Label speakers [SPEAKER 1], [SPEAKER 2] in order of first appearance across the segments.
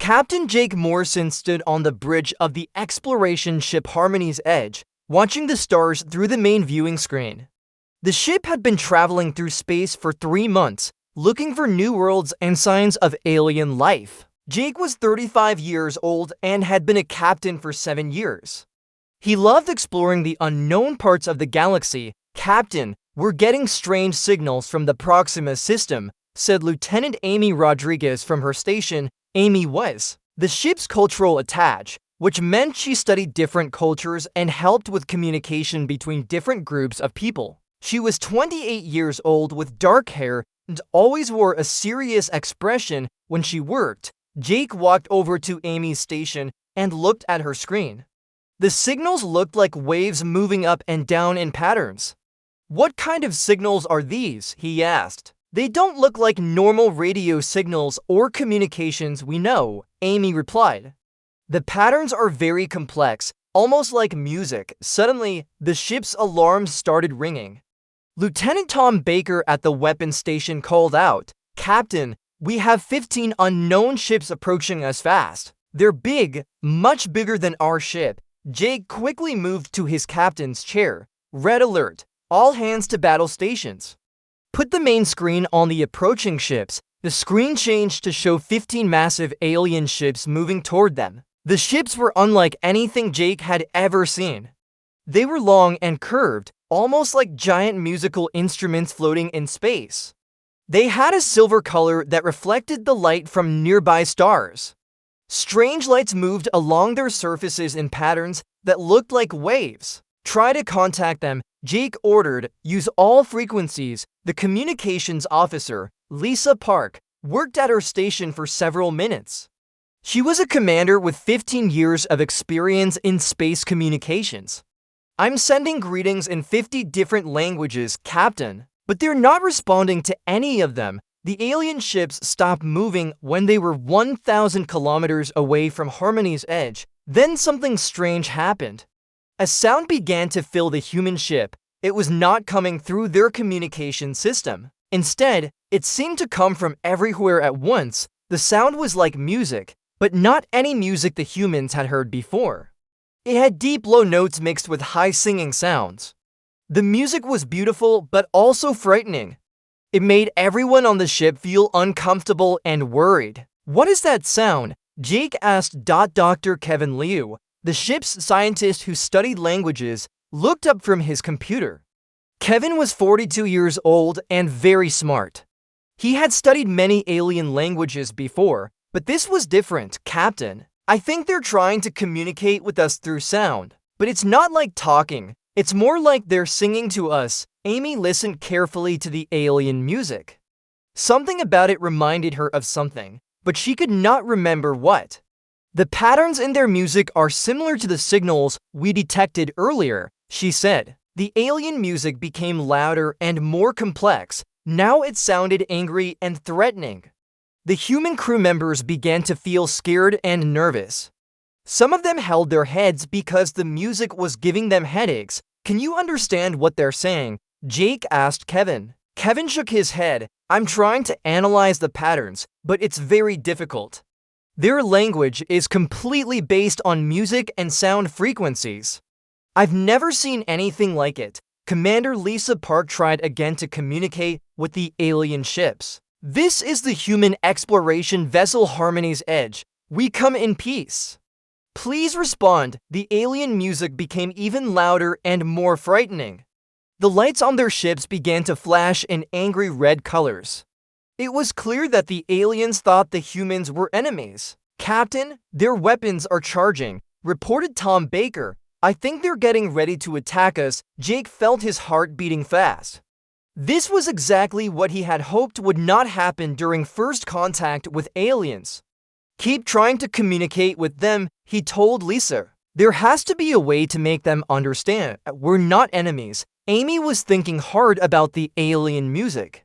[SPEAKER 1] Captain Jake Morrison stood on the bridge of the exploration ship Harmony's Edge, watching the stars through the main viewing screen. The ship had been traveling through space for 3 months, looking for new worlds and signs of alien life. Jake was 35 years old and had been a captain for 7 years. He loved exploring the unknown parts of the galaxy. "Captain, we're getting strange signals from the Proxima system," said Lieutenant Amy Rodriguez from her station. Amy was the ship's cultural attaché, which meant she studied different cultures and helped with communication between different groups of people. She was 28 years old with dark hair and always wore a serious expression when she worked. Jake walked over to Amy's station and looked at her screen. The signals looked like waves moving up and down in patterns. "What kind of signals are these?" he asked. "They don't look like normal radio signals or communications we know," Amy replied. "The patterns are very complex, almost like music." Suddenly, the ship's alarms started ringing. Lieutenant Tom Baker at the weapons station called out, "Captain, we have 15 unknown ships approaching us fast. They're big, much bigger than our ship." Jake quickly moved to his captain's chair. "Red alert, all hands to battle stations. Put the main screen on the approaching ships." The screen changed to show 15 massive alien ships moving toward them. The ships were unlike anything Jake had ever seen. They were long and curved, almost like giant musical instruments floating in space. They had a silver color that reflected the light from nearby stars. Strange lights moved along their surfaces in patterns that looked like waves. "Try to contact them," Jake ordered. "Use all frequencies." The communications officer, Lisa Park, worked at her station for several minutes. She was a commander with 15 years of experience in space communications. "I'm sending greetings in 50 different languages, Captain, but they're not responding to any of them." The alien ships stopped moving when they were 1,000 kilometers away from Harmony's Edge. Then something strange happened. A sound began to fill the human ship. It was not coming through their communication system. Instead, it seemed to come from everywhere at once. The sound was like music, but not any music the humans had heard before. It had deep low notes mixed with high singing sounds. The music was beautiful but also frightening. It made everyone on the ship feel uncomfortable and worried. "What is that sound?" Jake asked. Dr. Kevin Liu, the ship's scientist who studied languages, looked up from his computer. Kevin was 42 years old and very smart. He had studied many alien languages before, but this was different. "Captain, I think they're trying to communicate with us through sound, but it's not like talking. It's more like they're singing to us." Amy listened carefully to the alien music. Something about it reminded her of something, but she could not remember what. "The patterns in their music are similar to the signals we detected earlier," she said. The alien music became louder and more complex. Now it sounded angry and threatening. The human crew members began to feel scared and nervous. Some of them held their heads because the music was giving them headaches. "Can you understand what they're saying?" Jake asked Kevin. Kevin shook his head. "I'm trying to analyze the patterns, but it's very difficult. Their language is completely based on music and sound frequencies. I've never seen anything like it." Commander Lisa Park tried again to communicate with the alien ships. "This is the human exploration vessel Harmony's Edge. We come in peace. Please respond." The alien music became even louder and more frightening. The lights on their ships began to flash in angry red colors. It was clear that the aliens thought the humans were enemies. "Captain, their weapons are charging," reported Tom Baker. "I think they're getting ready to attack us." Jake felt his heart beating fast. This was exactly what he had hoped would not happen during first contact with aliens. "Keep trying to communicate with them," he told Lisa. "There has to be a way to make them understand we're not enemies." Amy was thinking hard about the alien music.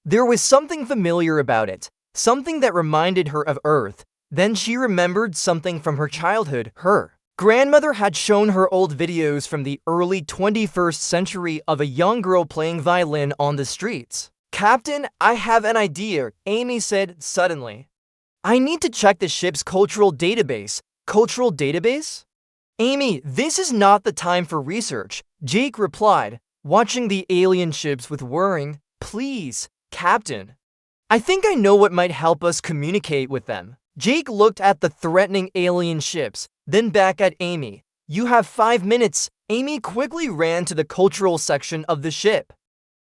[SPEAKER 1] There was something familiar about it, something that reminded her of Earth. Then she remembered something from her childhood. Her grandmother had shown her old videos from the early 21st century of a young girl playing violin on the streets. "Captain, I have an idea," Amy said suddenly. I need to check the ship's cultural database. Cultural database? Amy, this is not the time for research, Jake replied, watching the alien ships with worrying, please, Captain. I think I know what might help us communicate with them. Jake looked at the threatening alien ships, then back at Amy. You have 5 minutes. Amy quickly ran to the cultural section of the ship.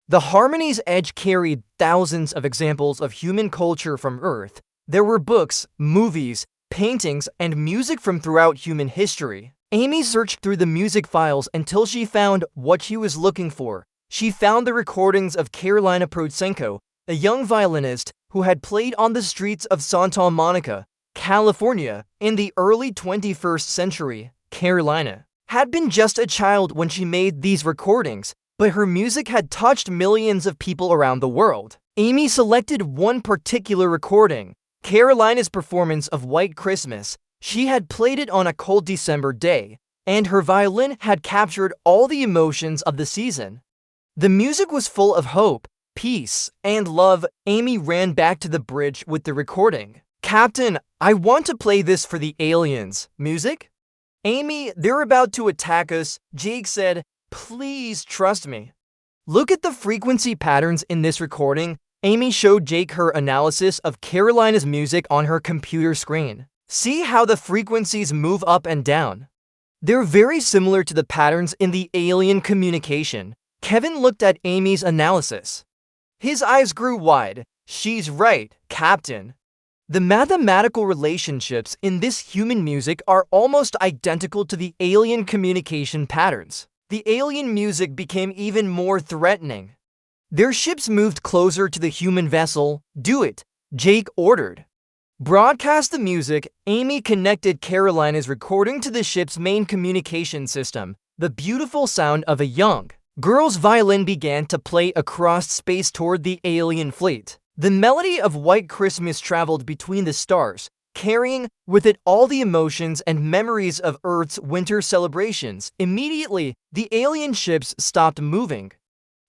[SPEAKER 1] The Harmony's Edge carried thousands of examples of human culture from Earth. There were books, movies, paintings, and music from throughout human history. Amy searched through the music files until she found what she was looking for. She found the recordings of Karolina Protsenko, a young violinist who had played on the streets of Santa Monica, California, in the early 21st century. Karolina had been just a child when she made these recordings, but her music had touched millions of people around the world. Amy selected one particular recording, Karolina's performance of White Christmas. She had played it on a cold December day, and her violin had captured all the emotions of the season. The music was full of hope, peace, and love. Amy ran back to the bridge with the recording. Captain, I want to play this for the aliens. Music? Amy, they're about to attack us, Jake said. Please trust me. Look at the frequency patterns in this recording. Amy showed Jake her analysis of Karolina's music on her computer screen. See how the frequencies move up and down. They're very similar to the patterns in the alien communication. Kevin looked at Amy's analysis. His eyes grew wide. She's right, Captain. The mathematical relationships in this human music are almost identical to the alien communication patterns. The alien music became even more threatening. Their ships moved closer to the human vessel. Do it, Jake ordered. Broadcast the music. Amy connected Karolina's recording to the ship's main communication system. The beautiful sound of a young girl's violin began to play across space toward the alien fleet. The melody of White Christmas traveled between the stars, carrying with it all the emotions and memories of Earth's winter celebrations. Immediately, the alien ships stopped moving.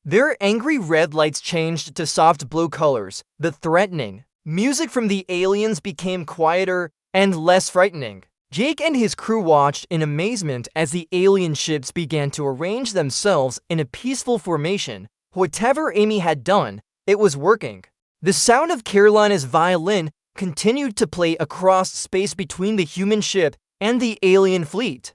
[SPEAKER 1] Their angry red lights changed to soft blue colors. The threatening music from the aliens became quieter and less frightening. Jake and his crew watched in amazement as the alien ships began to arrange themselves in a peaceful formation. Whatever Amy had done, it was working. The sound of Karolina's violin continued to play across space between the human ship and the alien fleet.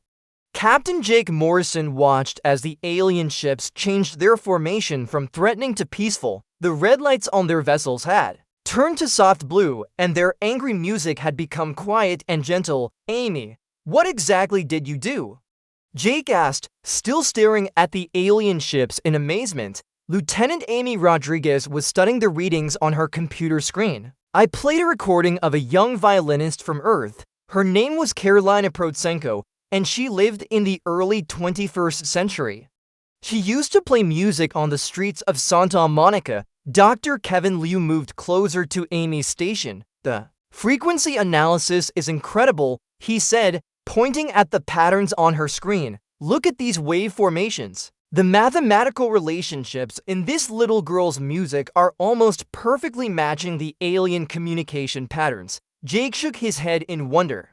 [SPEAKER 1] Captain Jake Morrison watched as the alien ships changed their formation from threatening to peaceful. The red lights on their vessels had turned to soft blue, and their angry music had become quiet and gentle. Amy, what exactly did you do? Jake asked, still staring at the alien ships in amazement. Lieutenant Amy Rodriguez was studying the readings on her computer screen. I played a recording of a young violinist from Earth. Her name was Karolina Protsenko, and she lived in the early 21st century. She used to play music on the streets of Santa Monica. Dr. Kevin Liu moved closer to Amy's station. The frequency analysis is incredible, he said, pointing at the patterns on her screen. Look at these wave formations. The mathematical relationships in this little girl's music are almost perfectly matching the alien communication patterns. Jake shook his head in wonder.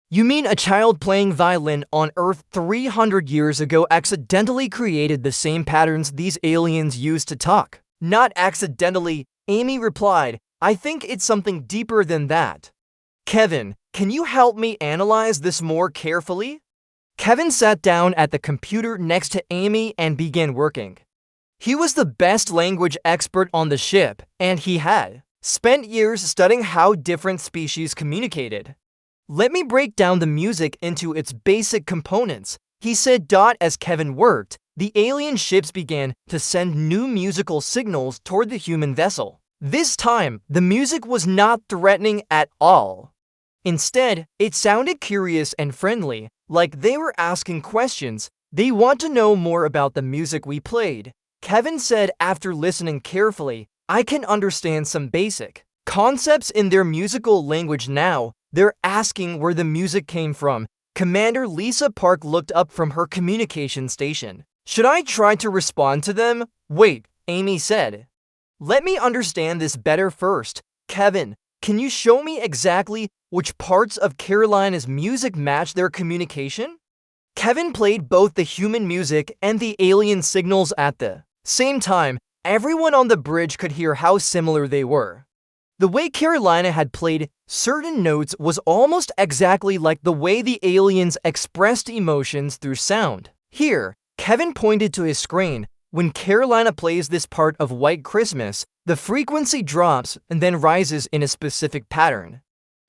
[SPEAKER 1] You mean a child playing violin on Earth 300 years ago accidentally created the same patterns these aliens use to talk? Not accidentally, Amy replied. I think it's something deeper than that. Kevin, can you help me analyze this more carefully? Kevin sat down at the computer next to Amy and began working. He was the best language expert on the ship, and he had spent years studying how different species communicated. Let me break down the music into its basic components, he said. As Kevin worked, the alien ships began to send new musical signals toward the human vessel. This time, the music was not threatening at all. Instead, it sounded curious and friendly, like they were asking questions. They want to know more about the music we played, Kevin said after listening carefully. I can understand some basic concepts in their musical language now. They're asking where the music came from. Commander Lisa Park looked up from her communication station. Should I try to respond to them? Wait, Amy said. Let me understand this better first. Kevin, can you show me exactly which parts of Karolina's music match their communication? Kevin played both the human music and the alien signals at the same time. Everyone on the bridge could hear how similar they were. The way Karolina had played certain notes was almost exactly like the way the aliens expressed emotions through sound. Here, Kevin pointed to his screen. When Karolina plays this part of White Christmas, the frequency drops and then rises in a specific pattern.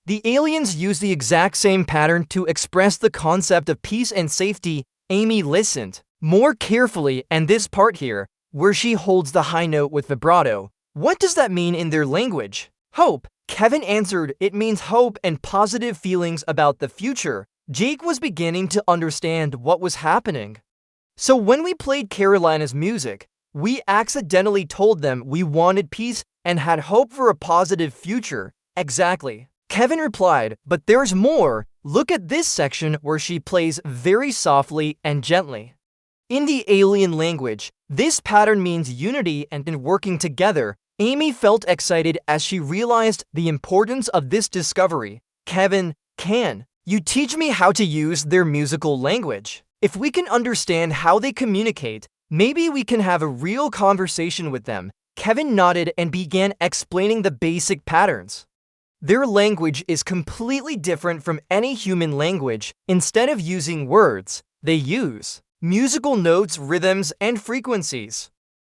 [SPEAKER 1] The aliens use the exact same pattern to express the concept of peace and safety. Amy listened more carefully, and this part here, where she holds the high note with vibrato, what does that mean in their language? Hope. Kevin answered, it means hope and positive feelings about the future. Jake was beginning to understand what was happening. So when we played Karolina's music, we accidentally told them we wanted peace and had hope for a positive future. Exactly. Kevin replied, but there's more. Look at this section where she plays very softly and gently. In the alien language, this pattern means unity and working together. Amy felt excited as she realized the importance of this discovery. Kevin, can you teach me how to use their musical language? If we can understand how they communicate, maybe we can have a real conversation with them. Kevin nodded and began explaining the basic patterns. Their language is completely different from any human language. Instead of using words, they use musical notes, rhythms, and frequencies.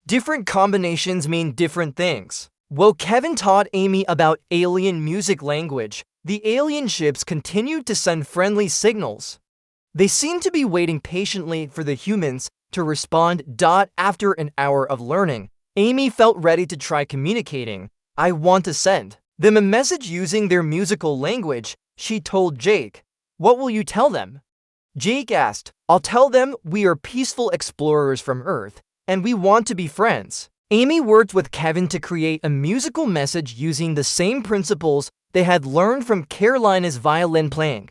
[SPEAKER 1] Different combinations mean different things. While Kevin taught Amy about alien music language, the alien ships continued to send friendly signals. They seemed to be waiting patiently for the humans to respond. After an hour of learning, Amy felt ready to try communicating. I want to send them a message using their musical language, she told Jake. What will you tell them? Jake asked. I'll tell them we are peaceful explorers from Earth, and we want to be friends. Amy worked with Kevin to create a musical message using the same principles they had learned from Karolina's violin playing.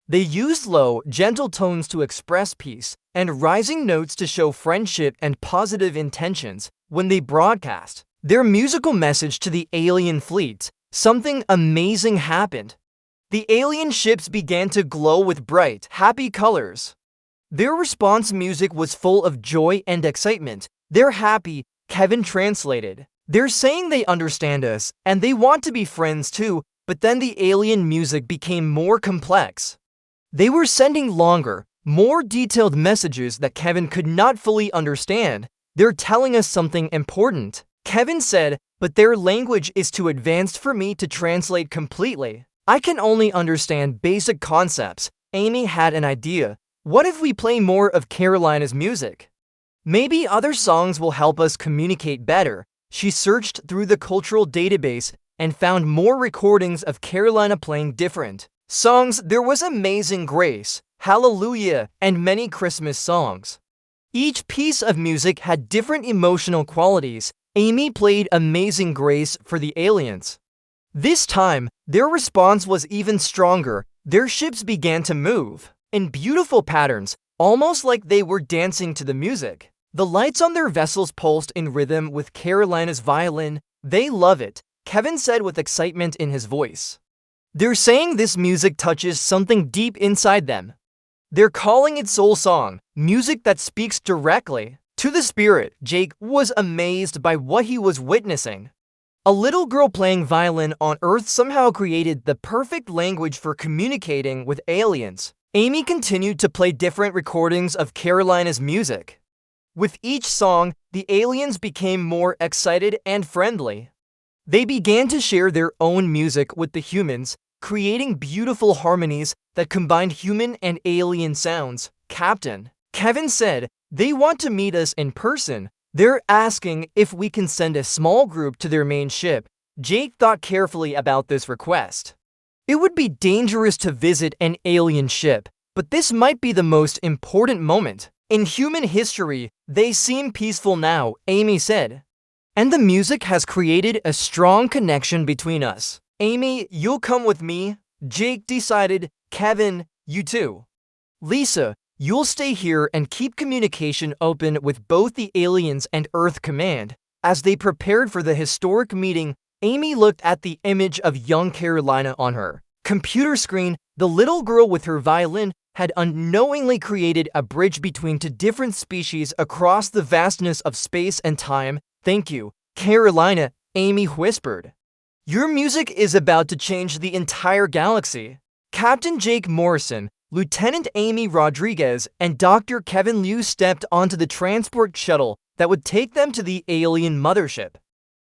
[SPEAKER 1] They used low, gentle tones to express peace and rising notes to show friendship and positive intentions. When they broadcast their musical message to the alien fleets, something amazing happened. The alien ships began to glow with bright, happy colors. Their response music was full of joy and excitement. They're happy, Kevin translated. They're saying they understand us and they want to be friends too, but then the alien music became more complex. They were sending longer, more detailed messages that Kevin could not fully understand. They're telling us something important. Kevin said, but their language is too advanced for me to translate completely. I can only understand basic concepts. Amy had an idea. What if we play more of Karolina's music? Maybe other songs will help us communicate better. She searched through the cultural database and found more recordings of Karolina playing different songs. There was Amazing Grace, Hallelujah, and many Christmas songs. Each piece of music had different emotional qualities. Amy played Amazing Grace for the aliens. This time, their response was even stronger. Their ships began to move in beautiful patterns, almost like they were dancing to the music. The lights on their vessels pulsed in rhythm with Karolina's violin. They love it, Kevin said with excitement in his voice. They're saying this music touches something deep inside them. They're calling it soul song, music that speaks directly to the spirit. Jake was amazed by what he was witnessing. A little girl playing violin on Earth somehow created the perfect language for communicating with aliens. Amy continued to play different recordings of Karolina's music. With each song, the aliens became more excited and friendly. They began to share their own music with the humans, creating beautiful harmonies that combined human and alien sounds. Captain, Kevin said, they want to meet us in person. They're asking if we can send a small group to their main ship. Jake thought carefully about this request. It would be dangerous to visit an alien ship, but this might be the most important moment in human history. They seem peaceful now, Amy said. And the music has created a strong connection between us. Amy, you'll come with me? Jake decided. Kevin, you too. Lisa, you'll stay here and keep communication open with both the aliens and Earth Command. As they prepared for the historic meeting, Amy looked at the image of young Karolina on her computer screen. The little girl with her violin had unknowingly created a bridge between two different species across the vastness of space and time. "Thank you, Karolina," Amy whispered. "Your music is about to change the entire galaxy." Captain Jake Morrison, Lieutenant Amy Rodriguez, and Dr. Kevin Liu stepped onto the transport shuttle that would take them to the alien mothership.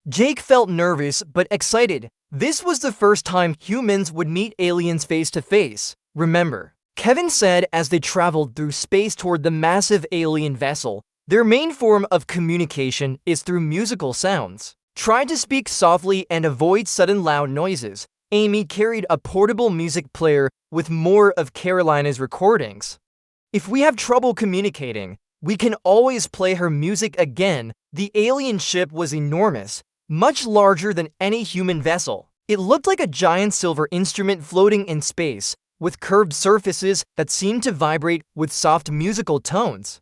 [SPEAKER 1] Jake felt nervous but excited. This was the first time humans would meet aliens face to face. "Remember," Kevin said as they traveled through space toward the massive alien vessel, "their main form of communication is through musical sounds. Try to speak softly and avoid sudden loud noises." Amy carried a portable music player with more of Karolina's recordings. "If we have trouble communicating, we can always play her music again." The alien ship was enormous, much larger than any human vessel. It looked like a giant silver instrument floating in space, with curved surfaces that seemed to vibrate with soft musical tones.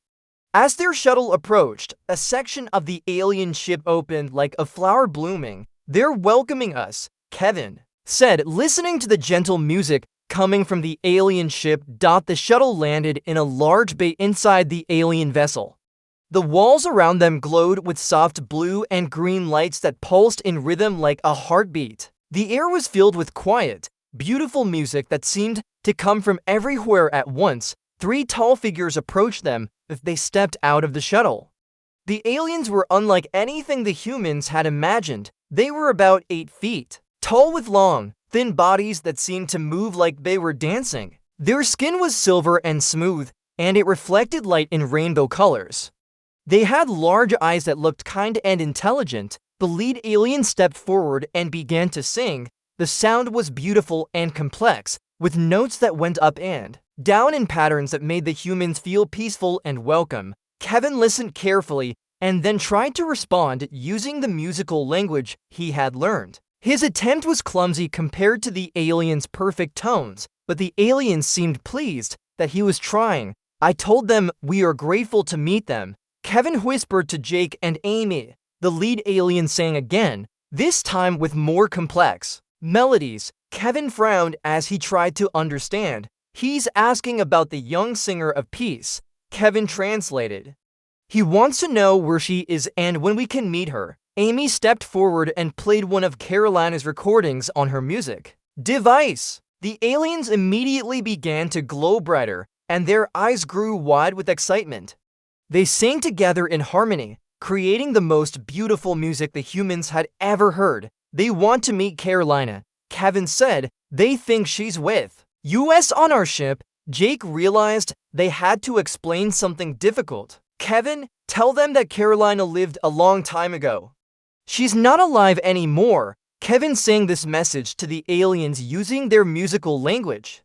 [SPEAKER 1] As their shuttle approached, a section of the alien ship opened like a flower blooming. "They're welcoming us," Kevin said, listening to the gentle music coming from the alien ship. The shuttle landed in a large bay inside the alien vessel. The walls around them glowed with soft blue and green lights that pulsed in rhythm like a heartbeat. The air was filled with quiet, beautiful music that seemed to come from everywhere at once. Three tall figures approached them as they stepped out of the shuttle. The aliens were unlike anything the humans had imagined. They were about 8 feet tall with long, thin bodies that seemed to move like they were dancing. Their skin was silver and smooth, and it reflected light in rainbow colors. They had large eyes that looked kind and intelligent. The lead alien stepped forward and began to sing. The sound was beautiful and complex, with notes that went up and down in patterns that made the humans feel peaceful and welcome. Kevin listened carefully and then tried to respond using the musical language he had learned. His attempt was clumsy compared to the aliens' perfect tones, but the aliens seemed pleased that he was trying. "I told them we are grateful to meet them," Kevin whispered to Jake and Amy. The lead alien sang again, this time with more complex melodies. Kevin frowned as he tried to understand. "He's asking about the young singer of peace," Kevin translated. "He wants to know where she is and when we can meet her." Amy stepped forward and played one of Karolina's recordings on her music device. The aliens immediately began to glow brighter, and their eyes grew wide with excitement. They sang together in harmony, creating the most beautiful music the humans had ever heard. "They want to meet Karolina," Kevin said. "They think she's with us on our ship." Jake realized they had to explain something difficult. "Kevin, tell them that Karolina lived a long time ago. She's not alive anymore." Kevin sang this message to the aliens using their musical language.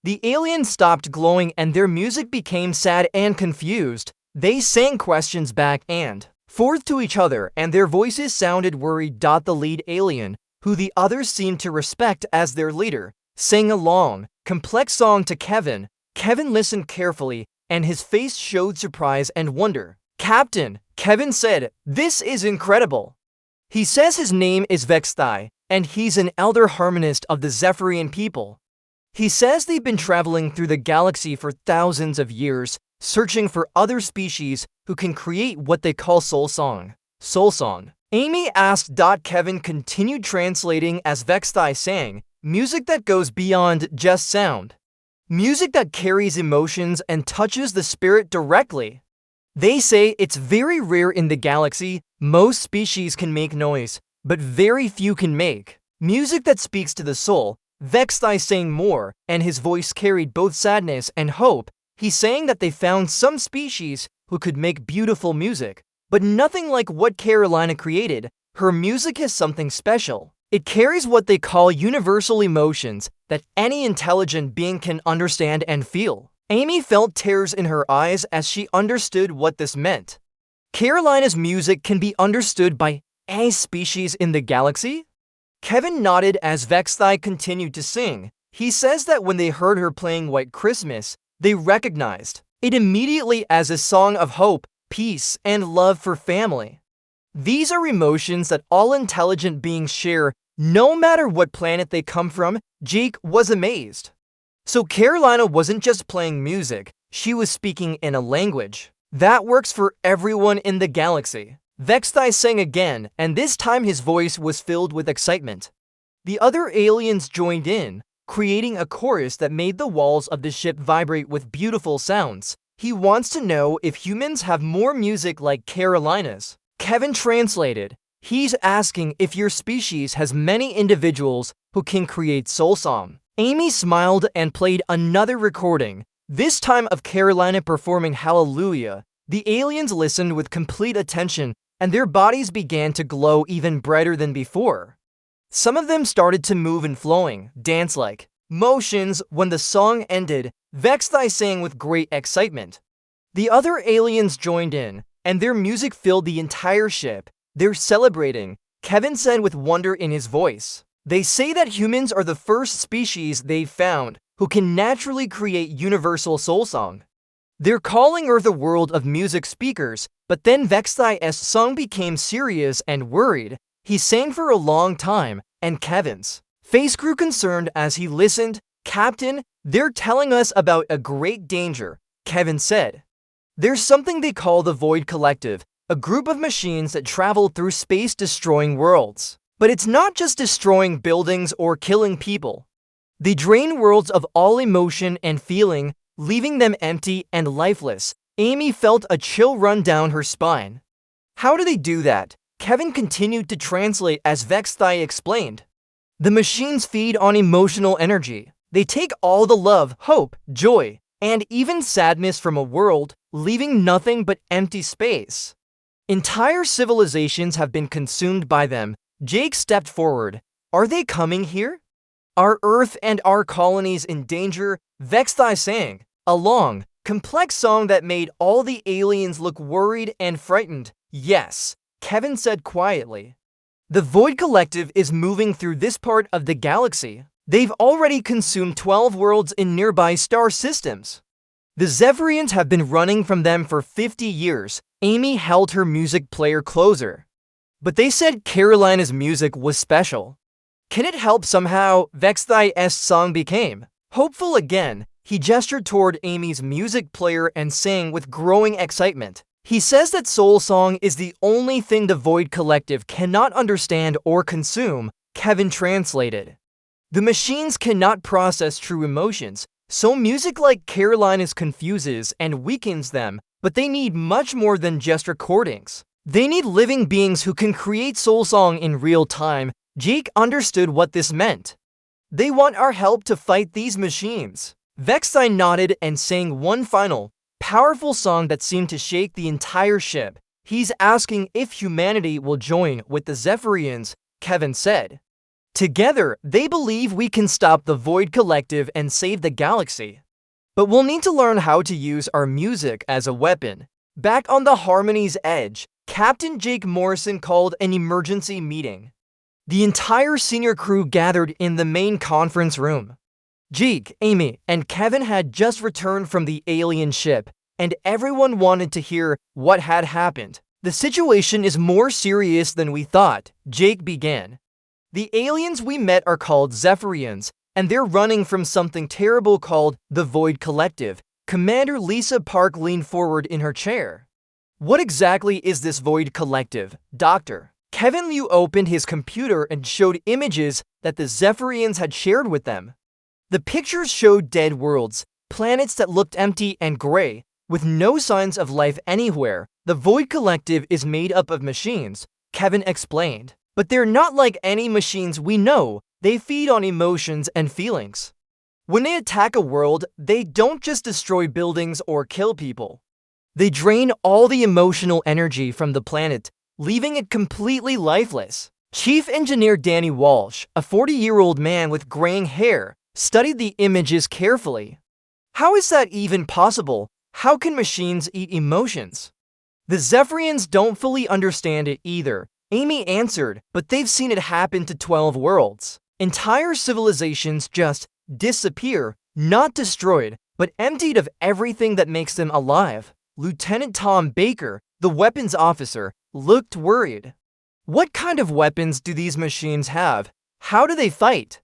[SPEAKER 1] The aliens stopped glowing and their music became sad and confused. They sang questions back and forth to each other, and their voices sounded worried. The lead alien, who the others seemed to respect as their leader, sang a long, complex song to Kevin. Kevin listened carefully, and his face showed surprise and wonder. "Captain," Kevin said, "this is incredible. He says his name is Vexthai, and he's an elder harmonist of the Zephyrian people. He says they've been traveling through the galaxy for thousands of years, searching for other species who can create what they call soul song." Soul song? Amy asked. Kevin continued translating as Vexthai sang, "Music that goes beyond just sound. Music that carries emotions and touches the spirit directly. They say it's very rare in the galaxy. Most species can make noise, but very few can make music that speaks to the soul." Vexthai sang more, and his voice carried both sadness and hope. He sang that they found some species who could make beautiful music, but nothing like what Karolina created. Her music is something special. It carries what they call universal emotions that any intelligent being can understand and feel. Amy felt tears in her eyes as she understood what this meant. Karolina's music can be understood by any species in the galaxy? Kevin nodded as Vexthai continued to sing. He says that when they heard her playing White Christmas, they recognized it immediately as a song of hope, peace, and love for family. These are emotions that all intelligent beings share, no matter what planet they come from. Jake was amazed. So Karolina wasn't just playing music, she was speaking in a language that works for everyone in the galaxy. Vexthai sang again, and this time his voice was filled with excitement. The other aliens joined in, creating a chorus that made the walls of the ship vibrate with beautiful sounds. He wants to know if humans have more music like Karolina's. Kevin translated. He's asking if your species has many individuals who can create soul song. Amy smiled and played another recording, this time of Karolina performing Hallelujah. The aliens listened with complete attention, and their bodies began to glow even brighter than before. Some of them started to move in flowing, dance-like motions. When the song ended, Vexthai sang with great excitement. The other aliens joined in, and their music filled the entire ship. They're celebrating, Kevin said with wonder in his voice. They say that humans are the first species they've found who can naturally create universal soul song. They're calling Earth a world of music speakers, but then Vexthai's song became serious and worried. He sang for a long time, and Kevin's face grew concerned as he listened. Captain, they're telling us about a great danger, Kevin said. There's something they call the Void Collective, a group of machines that travel through space destroying worlds. But it's not just destroying buildings or killing people. They drain worlds of all emotion and feeling, leaving them empty and lifeless. Amy felt a chill run down her spine. How do they do that? Kevin continued to translate as Vexthai explained. The machines feed on emotional energy. They take all the love, hope, joy, and even sadness from a world, leaving nothing but empty space. Entire civilizations have been consumed by them. Jake stepped forward. Are they coming here? Are Earth and our colonies in danger? Vexthai sang a long, complex song that made all the aliens look worried and frightened. Yes, Kevin said quietly. The Void Collective is moving through this part of the galaxy. They've already consumed 12 worlds in nearby star systems. The Zephyrians have been running from them for 50 years. Amy held her music player closer. But they said Karolina's music was special. Can it help somehow? Vexthai's song became hopeful again. He gestured toward Amy's music player and sang with growing excitement. He says that soul song is the only thing the Void Collective cannot understand or consume, Kevin translated. The machines cannot process true emotions, so music like Karolina's confuses and weakens them, but they need much more than just recordings. They need living beings who can create soul song in real time. Jake understood what this meant. They want our help to fight these machines. Vexthai nodded and sang one final, powerful song that seemed to shake the entire ship. He's asking if humanity will join with the Zephyrians, Kevin said. Together, they believe we can stop the Void Collective and save the galaxy. But we'll need to learn how to use our music as a weapon. Back on the Harmony's edge, Captain Jake Morrison called an emergency meeting. The entire senior crew gathered in the main conference room. Jake, Amy, and Kevin had just returned from the alien ship, and everyone wanted to hear what had happened. The situation is more serious than we thought, Jake began. The aliens we met are called Zephyrians, and they're running from something terrible called the Void Collective. Commander Lisa Park leaned forward in her chair. What exactly is this Void Collective, Doctor? Kevin Liu opened his computer and showed images that the Zephyrians had shared with them. The pictures showed dead worlds, planets that looked empty and gray, with no signs of life anywhere. The Void Collective is made up of machines, Kevin explained. But they're not like any machines we know. They feed on emotions and feelings. When they attack a world, they don't just destroy buildings or kill people. They drain all the emotional energy from the planet, leaving it completely lifeless. Chief Engineer Danny Walsh, a 40-year-old man with graying hair, studied the images carefully. How is that even possible? How can machines eat emotions? The Zephyrians don't fully understand it either, Amy answered, but they've seen it happen to 12 worlds. Entire civilizations just disappear, not destroyed, but emptied of everything that makes them alive. Lieutenant Tom Baker, the weapons officer, looked worried. What kind of weapons do these machines have? How do they fight?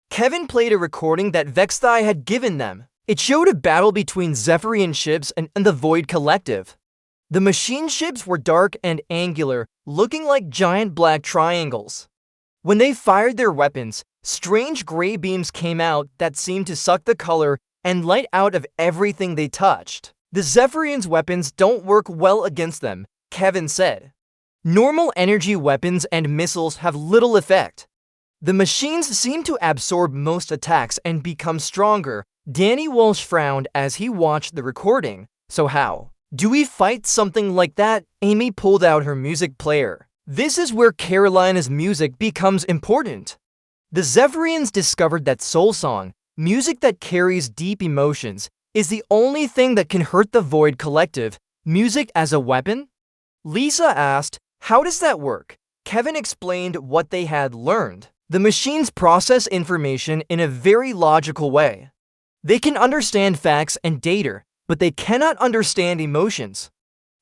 [SPEAKER 1] Kevin played a recording that Vexthai had given them. It showed a battle between Zephyrian ships and the Void Collective. The machine ships were dark and angular, looking like giant black triangles. When they fired their weapons, strange gray beams came out that seemed to suck the color and light out of everything they touched. The Zephyrians' weapons don't work well against them, Kevin said. Normal energy weapons and missiles have little effect. The machines seem to absorb most attacks and become stronger. Danny Walsh frowned as he watched the recording. So how do we fight something like that? Amy pulled out her music player. This is where Karolina's music becomes important. The Zephyrians discovered that soul song, music that carries deep emotions, is the only thing that can hurt the Void Collective. Music as a weapon? Lisa asked, how does that work? Kevin explained what they had learned. The machines process information in a very logical way. They can understand facts and data, but they cannot understand emotions.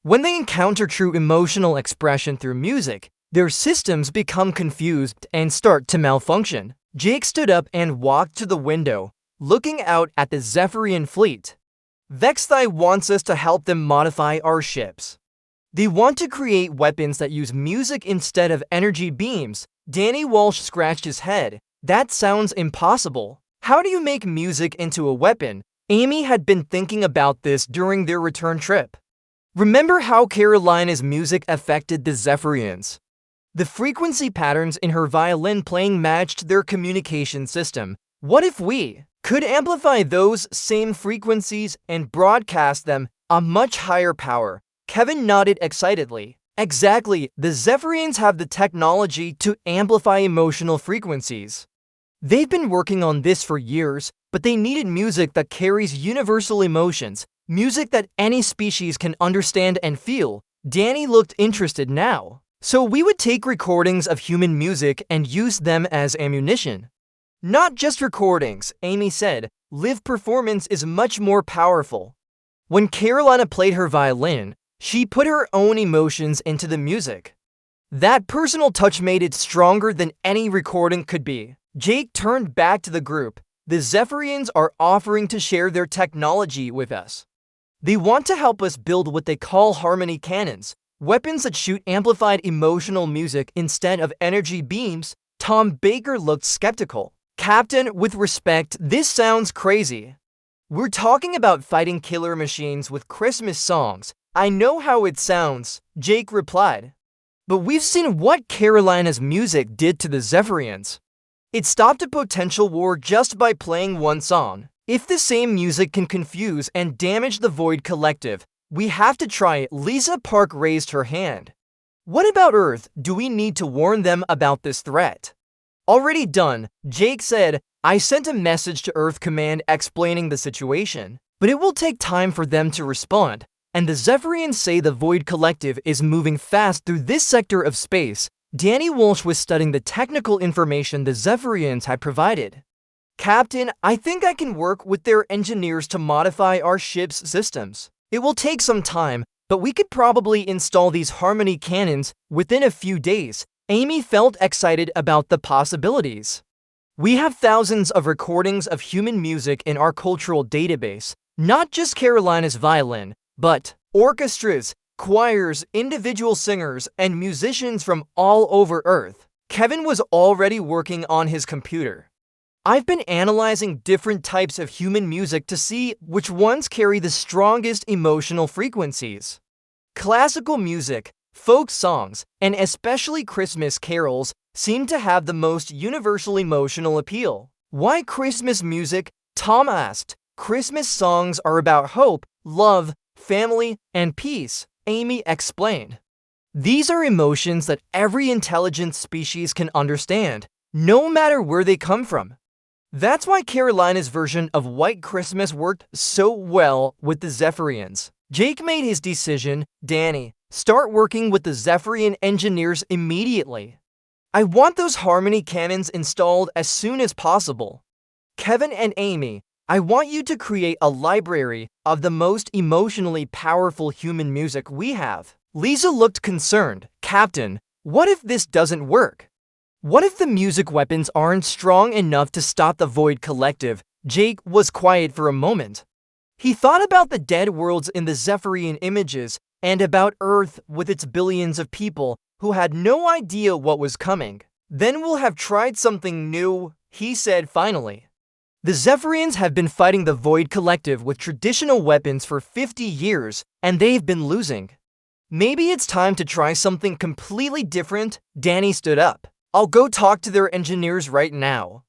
[SPEAKER 1] When they encounter true emotional expression through music, their systems become confused and start to malfunction. Jake stood up and walked to the window, looking out at the Zephyrian fleet. Vexthai wants us to help them modify our ships. They want to create weapons that use music instead of energy beams. Danny Walsh scratched his head. That sounds impossible. How do you make music into a weapon? Amy had been thinking about this during their return trip. Remember how Karolina's music affected the Zephyrians? The frequency patterns in her violin playing matched their communication system. What if we could amplify those same frequencies and broadcast them a much higher power? Kevin nodded excitedly. Exactly, the Zephyrians have the technology to amplify emotional frequencies. They've been working on this for years, but they needed music that carries universal emotions, music that any species can understand and feel. Danny looked interested now. So we would take recordings of human music and use them as ammunition. Not just recordings, Amy said. Live performance is much more powerful. When Karolina played her violin, she put her own emotions into the music. That personal touch made it stronger than any recording could be. Jake turned back to the group. The Zephyrians are offering to share their technology with us. They want to help us build what they call harmony cannons, weapons that shoot amplified emotional music instead of energy beams. Tom Baker looked skeptical. Captain, with respect, this sounds crazy. We're talking about fighting killer machines with Christmas songs. I know how it sounds, Jake replied. But we've seen what Karolina's music did to the Zephyrians. It stopped a potential war just by playing one song. If the same music can confuse and damage the Void Collective, we have to try it. Lisa Park raised her hand. What about Earth? Do we need to warn them about this threat? Already done, Jake said. I sent a message to Earth Command explaining the situation, but it will take time for them to respond. And the Zephyrians say the Void Collective is moving fast through this sector of space. Danny Walsh was studying the technical information the Zephyrians had provided. Captain, I think I can work with their engineers to modify our ship's systems. It will take some time, but we could probably install these harmony cannons within a few days. Amy felt excited about the possibilities. We have thousands of recordings of human music in our cultural database, not just Karolina's violin, but orchestras, choirs, individual singers, and musicians from all over Earth. Kevin was already working on his computer. I've been analyzing different types of human music to see which ones carry the strongest emotional frequencies. Classical music, folk songs, and especially Christmas carols seem to have the most universal emotional appeal. Why Christmas music? Tom asked. Christmas songs are about hope, love, family, and peace, Amy explained. These are emotions that every intelligent species can understand, no matter where they come from. That's why Karolina's version of White Christmas worked so well with the Zephyrians. Jake made his decision. Danny, start working with the Zephyrian engineers immediately. I want those harmony cannons installed as soon as possible. Kevin and Amy, I want you to create a library of the most emotionally powerful human music we have. Lisa looked concerned. Captain, what if this doesn't work? What if the music weapons aren't strong enough to stop the Void Collective? Jake was quiet for a moment. He thought about the dead worlds in the Zephyrian images and about Earth with its billions of people who had no idea what was coming. Then we'll have tried something new, he said finally. The Zephyrians have been fighting the Void Collective with traditional weapons for 50 years, and they've been losing. Maybe it's time to try something completely different. Danny stood up. I'll go talk to their engineers right now.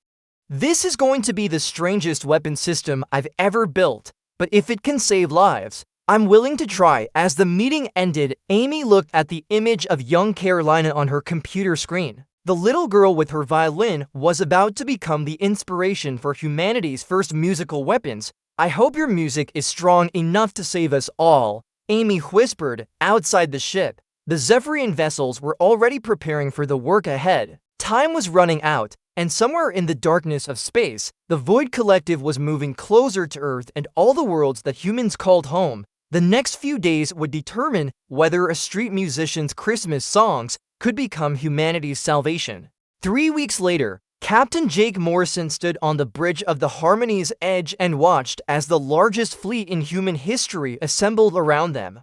[SPEAKER 1] This is going to be the strangest weapon system I've ever built, but if it can save lives, I'm willing to try. As the meeting ended, Amy looked at the image of young Karolina on her computer screen. The little girl with her violin was about to become the inspiration for humanity's first musical weapons. I hope your music is strong enough to save us all, Amy whispered. Outside the ship, the Zephyrian vessels were already preparing for the work ahead. Time was running out, and somewhere in the darkness of space, the Void Collective was moving closer to Earth and all the worlds that humans called home. The next few days would determine whether a street musician's Christmas songs could become humanity's salvation. 3 weeks later, Captain Jake Morrison stood on the bridge of the Harmony's Edge and watched as the largest fleet in human history assembled around them.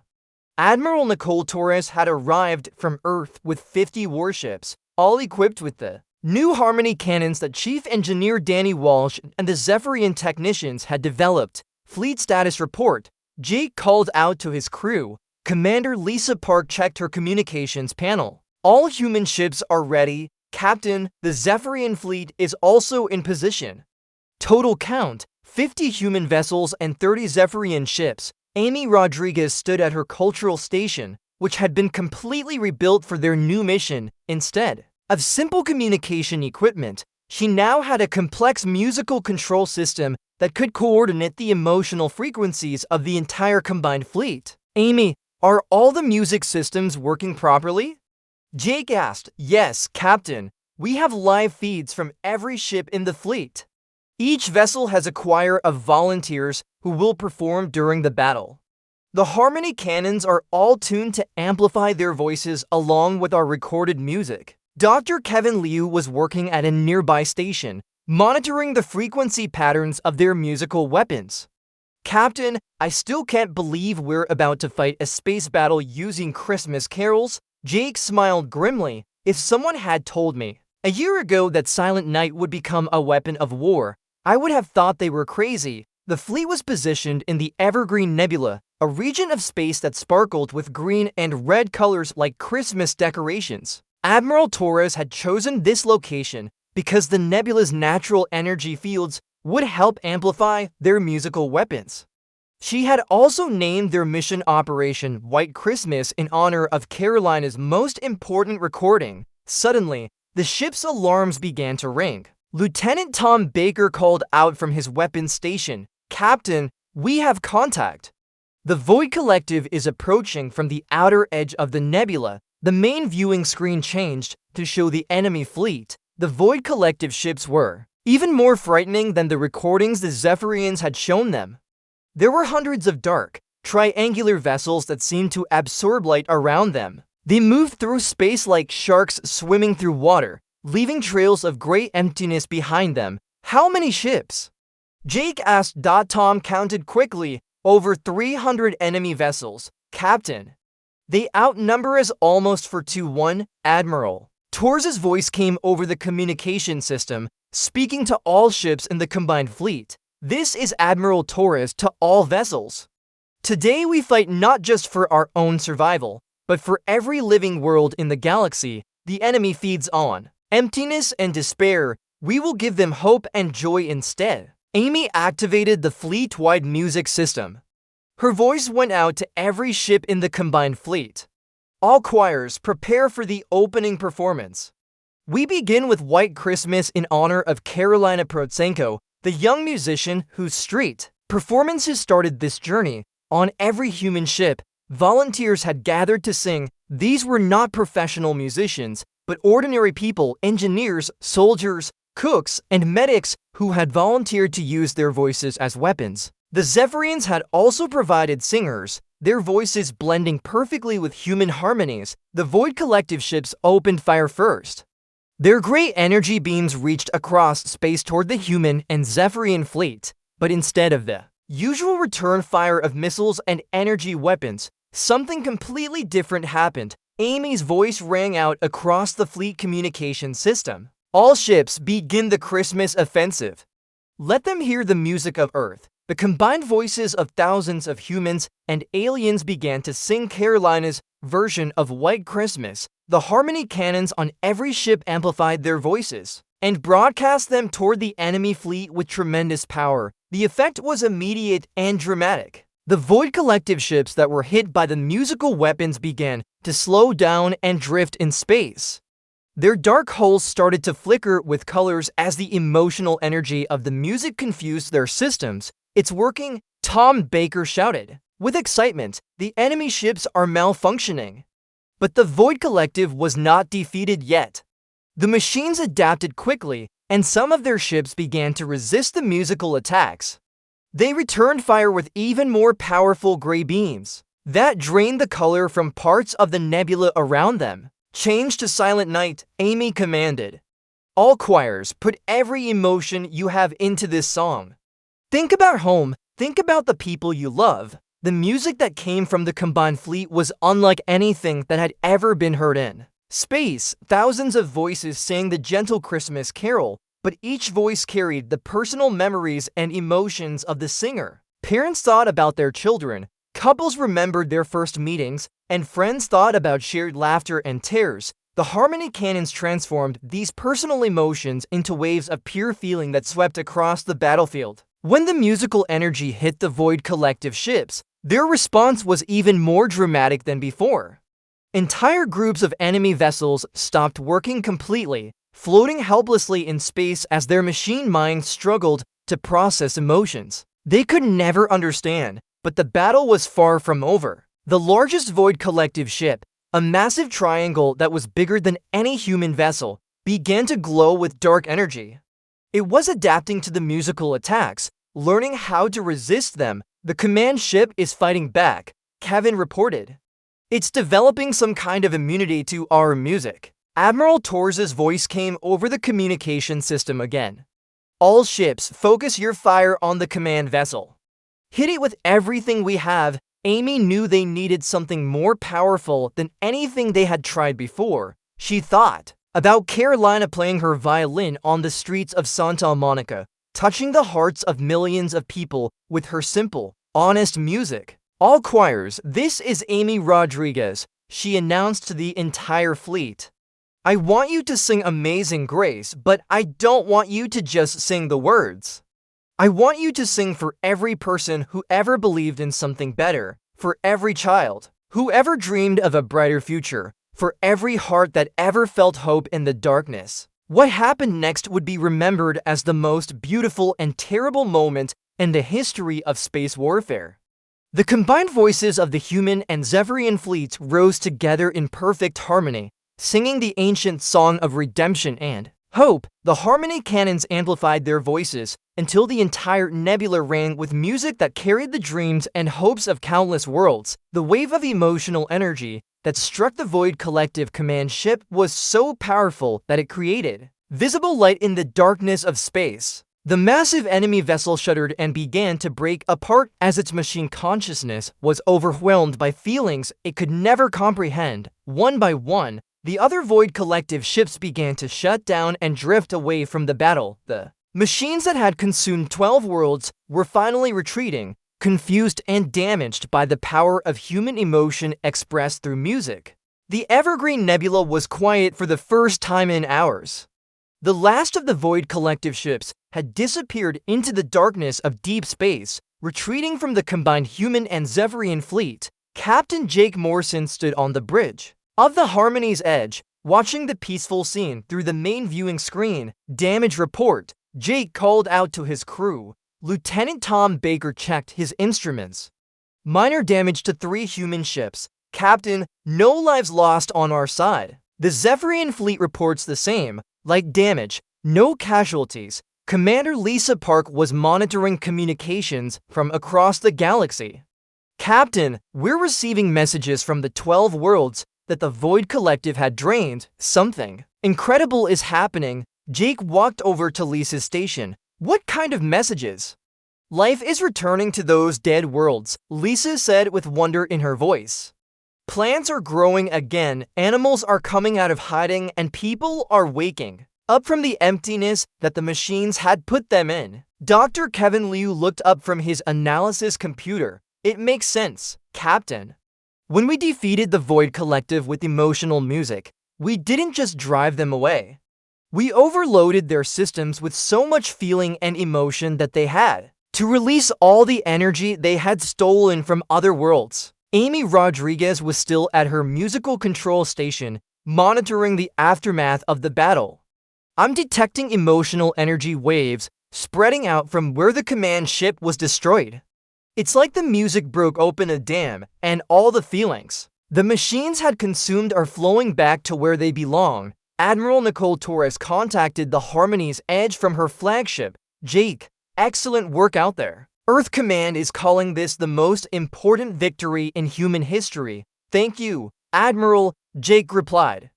[SPEAKER 1] Admiral Nicole Torres had arrived from Earth with 50 warships, all equipped with the new Harmony cannons that Chief Engineer Danny Walsh and the Zephyrian technicians had developed. Fleet status report. Jake called out to his crew. Commander Lisa Park checked her communications panel. All human ships are ready. Captain, the Zephyrian fleet is also in position. Total count, 50 human vessels and 30 Zephyrian ships. Amy Rodriguez stood at her cultural station, which had been completely rebuilt for their new mission. Instead of simple communication equipment, she now had a complex musical control system that could coordinate the emotional frequencies of the entire combined fleet. Amy, are all the music systems working properly? Jake asked. Yes, Captain. We have live feeds from every ship in the fleet. Each vessel has a choir of volunteers who will perform during the battle. The Harmony cannons are all tuned to amplify their voices along with our recorded music. Dr. Kevin Liu was working at a nearby station, monitoring the frequency patterns of their musical weapons. Captain, I still can't believe we're about to fight a space battle using Christmas carols. Jake smiled grimly. If someone had told me a year ago that Silent Night would become a weapon of war, I would have thought they were crazy. The fleet was positioned in the Evergreen Nebula, a region of space that sparkled with green and red colors like Christmas decorations. Admiral Torres had chosen this location because the nebula's natural energy fields would help amplify their musical weapons. She had also named their mission Operation White Christmas in honor of Karolina's most important recording. Suddenly, the ship's alarms began to ring. Lieutenant Tom Baker called out from his weapons station. Captain, we have contact. The Void Collective is approaching from the outer edge of the nebula. The main viewing screen changed to show the enemy fleet. The Void Collective ships were even more frightening than the recordings the Zephyrians had shown them. There were hundreds of dark, triangular vessels that seemed to absorb light around them. They moved through space like sharks swimming through water, leaving trails of gray emptiness behind them. How many ships? Jake asked. Tom counted quickly. Over 300 enemy vessels. Captain, they outnumber us almost 4-1, Admiral. Torres' voice came over the communication system, speaking to all ships in the combined fleet. This is Admiral Torres to all vessels. Today we fight not just for our own survival, but for every living world in the galaxy. The enemy feeds on emptiness and despair. We will give them hope and joy instead. Amy activated the fleet-wide music system. Her voice went out to every ship in the combined fleet. All choirs, prepare for the opening performance. We begin with White Christmas in honor of Karolina Protsenko, the young musician whose street performances started this journey. On every human ship, volunteers had gathered to sing. These were not professional musicians, but ordinary people, engineers, soldiers, cooks, and medics who had volunteered to use their voices as weapons. The Zephyrians had also provided singers. their voices blending perfectly with human harmonies, the Void Collective ships opened fire first. Their great energy beams reached across space toward the human and Zephyrian fleet, but instead of the usual return fire of missiles and energy weapons, something completely different happened. Amy's voice rang out across the fleet communication system. All ships, begin the Christmas offensive. Let them hear the music of Earth. The combined voices of thousands of humans and aliens began to sing Karolina's version of White Christmas. The harmony cannons on every ship amplified their voices and broadcast them toward the enemy fleet with tremendous power. The effect was immediate and dramatic. The Void Collective ships that were hit by the musical weapons began to slow down and drift in space. Their dark holes started to flicker with colors as the emotional energy of the music confused their systems. "It's working," Tom Baker shouted. With excitement, the enemy ships are malfunctioning. But the Void Collective was not defeated yet. The machines adapted quickly, and some of their ships began to resist the musical attacks. They returned fire with even more powerful gray beams that drained the color from parts of the nebula around them. "Change to silent night," Amy commanded. "All choirs, put every emotion you have into this song. Think about home, think about the people you love." The music that came from the combined fleet was unlike anything that had ever been heard in space. Thousands of voices sang the gentle Christmas carol, but each voice carried the personal memories and emotions of the singer. Parents thought about their children, couples remembered their first meetings, and friends thought about shared laughter and tears. The harmony cannons transformed these personal emotions into waves of pure feeling that swept across the battlefield. When the musical energy hit the Void Collective ships, their response was even more dramatic than before. Entire groups of enemy vessels stopped working completely, floating helplessly in space as their machine minds struggled to process emotions they could never understand. But the battle was far from over. The largest Void Collective ship, a massive triangle that was bigger than any human vessel, began to glow with dark energy. It was adapting to the musical attacks, learning how to resist them. "The command ship is fighting back," Kevin reported. "It's developing some kind of immunity to our music." Admiral Torres's voice came over the communication system again. "All ships, focus your fire on the command vessel. Hit it with everything we have." Amy knew they needed something more powerful than anything they had tried before. She thought about Karolina playing her violin on the streets of Santa Monica, touching the hearts of millions of people with her simple, honest music. "All choirs, this is Amy Rodriguez," she announced to the entire fleet. "I want you to sing Amazing Grace, but I don't want you to just sing the words. I want you to sing for every person who ever believed in something better, for every child who ever dreamed of a brighter future, for every heart that ever felt hope in the darkness." What happened next would be remembered as the most beautiful and terrible moment in the history of space warfare. The combined voices of the human and Zephyrian fleets rose together in perfect harmony, singing the ancient song of redemption and hope. The harmony cannons amplified their voices until the entire nebula rang with music that carried the dreams and hopes of countless worlds. The wave of emotional energy that struck the Void Collective command ship was so powerful that it created visible light in the darkness of space. The massive enemy vessel shuddered and began to break apart as its machine consciousness was overwhelmed by feelings it could never comprehend. One by one, the other Void Collective ships began to shut down and drift away from the battle. The machines that had consumed 12 worlds were finally retreating, confused and damaged by the power of human emotion expressed through music. The Evergreen Nebula was quiet for the first time in hours. The last of the Void Collective ships had disappeared into the darkness of deep space, retreating from the combined human and Zephyrian fleet. Captain Jake Morrison stood on the bridge of the Harmony's edge, watching the peaceful scene through the main viewing screen. "Damage report," Jake called out to his crew. Lieutenant Tom Baker checked his instruments. "Minor damage to 3 human ships. Captain, no lives lost on our side." The Zephyrian fleet reports the same. "Light damage, no casualties." Commander Lisa Park was monitoring communications from across the galaxy. Captain, we're receiving messages from the 12 worlds that the Void Collective had drained something. Incredible is happening. Jake walked over to Lisa's station. What kind of messages? Life is returning to those dead worlds, Lisa said with wonder in her voice. Plants are growing again, animals are coming out of hiding, and people are waking up from the emptiness that the machines had put them in. Dr. Kevin Liu looked up from his analysis computer. It makes sense, Captain. When we defeated the Void Collective with emotional music, we didn't just drive them away. We overloaded their systems with so much feeling and emotion that they had to release all the energy they had stolen from other worlds. Amy Rodriguez was still at her musical control station, monitoring the aftermath of the battle. I'm detecting emotional energy waves spreading out from where the command ship was destroyed. It's like the music broke open a dam, and all the feelings the machines had consumed are flowing back to where they belong. Admiral Nicole Torres contacted the Harmony's Edge from her flagship. Jake, excellent work out there. Earth Command is calling this the most important victory in human history. Thank you, Admiral, Jake replied.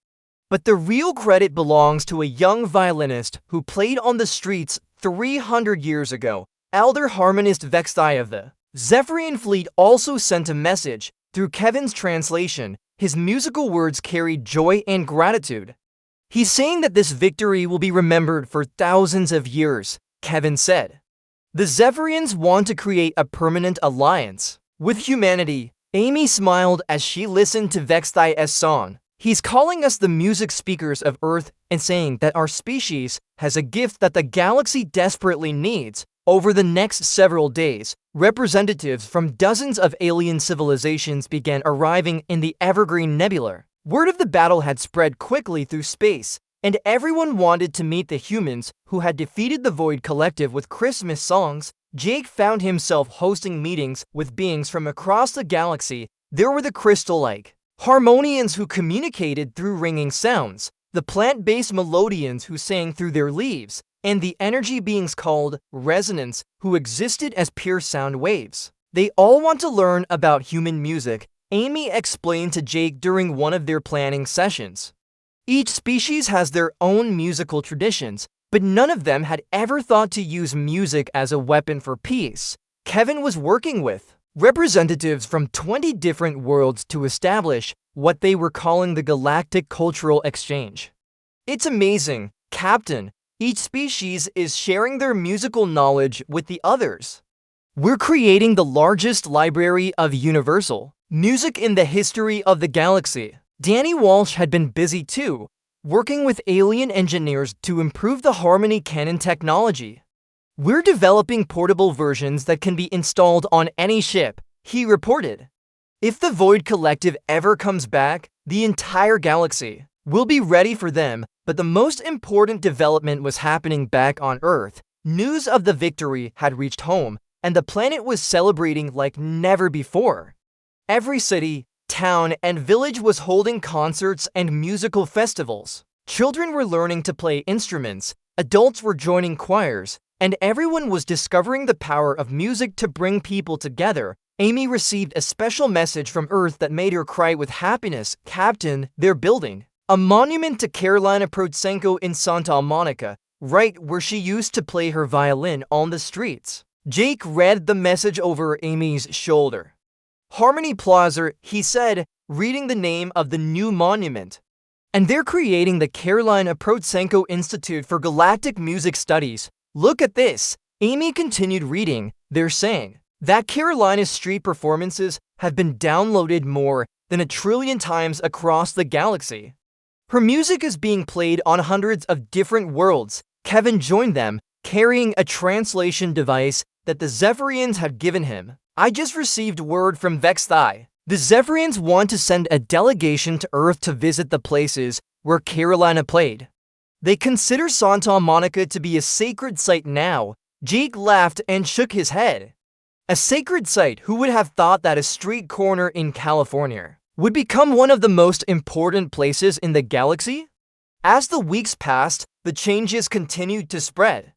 [SPEAKER 1] But the real credit belongs to a young violinist who played on the streets 300 years ago. Elder harmonist Vextai of the Zephyrian Fleet also sent a message through Kevin's translation. His musical words carried joy and gratitude. He's saying that this victory will be remembered for thousands of years, Kevin said. The Zephyrians want to create a permanent alliance with humanity. Amy smiled as she listened to Vextai's song. He's calling us the music speakers of Earth and saying that our species has a gift that the galaxy desperately needs. Over the next several days, representatives from dozens of alien civilizations began arriving in the Evergreen Nebula. Word of the battle had spread quickly through space, and everyone wanted to meet the humans who had defeated the Void Collective with Christmas songs. Jake found himself hosting meetings with beings from across the galaxy. There were the crystal-like Harmonians who communicated through ringing sounds, the plant-based Melodians who sang through their leaves, and the energy beings called Resonance who existed as pure sound waves. They all want to learn about human music, Amy explained to Jake during one of their planning sessions. Each species has their own musical traditions, but none of them had ever thought to use music as a weapon for peace. Kevin was working with representatives from 20 different worlds to establish what they were calling the Galactic Cultural Exchange. It's amazing, Captain. Each species is sharing their musical knowledge with the others. We're creating the largest library of universal music in the history of the galaxy. Danny Walsh had been busy too, working with alien engineers to improve the Harmony canon technology. We're developing portable versions that can be installed on any ship, he reported. If the Void Collective ever comes back, the entire galaxy will be ready for them. But the most important development was happening back on Earth. News of the victory had reached home, and the planet was celebrating like never before. Every city, town, and village was holding concerts and musical festivals. Children were learning to play instruments, adults were joining choirs, and everyone was discovering the power of music to bring people together. Amy received a special message from Earth that made her cry with happiness. Captain, they're building a monument to Karolina Protsenko in Santa Monica, right where she used to play her violin on the streets. Jake read the message over Amy's shoulder. Harmony Plaza, he said, reading the name of the new monument. And they're creating the Karolina Protsenko Institute for Galactic Music Studies. Look at this. Amy continued reading. They're saying that Karolina's street performances have been downloaded more than 1 trillion times across the galaxy. Her music is being played on hundreds of different worlds. Kevin joined them, carrying a translation device that the Zephyrians had given him. I just received word from Vextai. The Zephyrians want to send a delegation to Earth to visit the places where Karolina played. They consider Santa Monica to be a sacred site now. Jake laughed and shook his head. A sacred site? Who would have thought that a street corner in California would become one of the most important places in the galaxy? As the weeks passed, the changes continued to spread.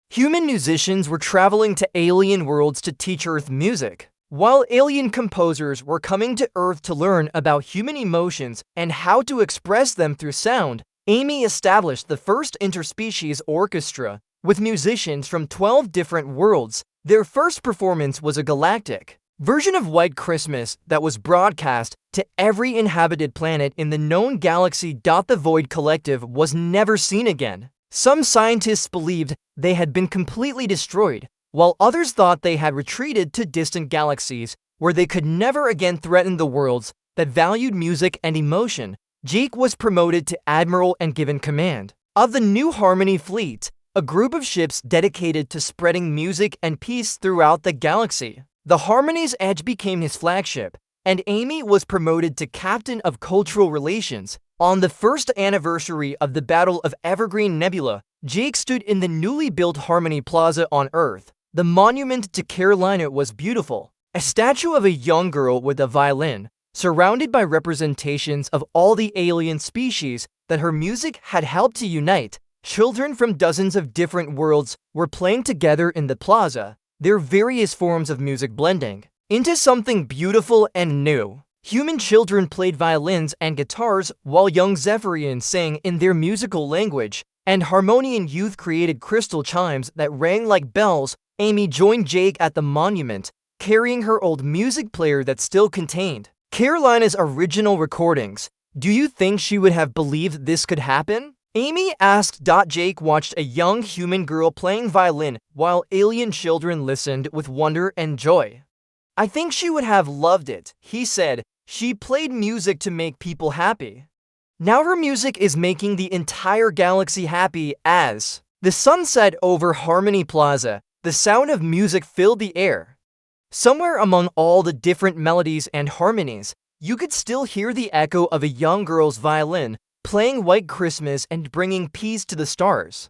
[SPEAKER 1] Human musicians were traveling to alien worlds to teach Earth music. While alien composers were coming to Earth to learn about human emotions and how to express them through sound, Amy established the first interspecies orchestra with musicians from 12 different worlds. Their first performance was a galactic version of White Christmas that was broadcast to every inhabited planet in the known galaxy. The Void Collective was never seen again. Some scientists believed they had been completely destroyed, while others thought they had retreated to distant galaxies where they could never again threaten the worlds that valued music and emotion. Jake was promoted to admiral and given command of the New Harmony Fleet, a group of ships dedicated to spreading music and peace throughout the galaxy. The Harmony's Edge became his flagship, and Amy was promoted to Captain of Cultural Relations. On the first anniversary of the Battle of Evergreen Nebula, Jake stood in the newly built Harmony Plaza on Earth. The monument to Karolina was beautiful, a statue of a young girl with a violin, surrounded by representations of all the alien species that her music had helped to unite. Children from dozens of different worlds were playing together in the plaza, their various forms of music blending into something beautiful and new. Human children played violins and guitars while young Zephyrians sang in their musical language, and Harmonian youth created crystal chimes that rang like bells. Amy joined Jake at the monument, carrying her old music player that still contained Karolina's original recordings. Do you think she would have believed this could happen? Amy asked. Jake watched a young human girl playing violin while alien children listened with wonder and joy. I think she would have loved it, he said. She played music to make people happy. Now her music is making the entire galaxy happy. As the sun set over Harmony Plaza, the sound of music filled the air. Somewhere among all the different melodies and harmonies, you could still hear the echo of a young girl's violin playing White Christmas and bringing peace to the stars.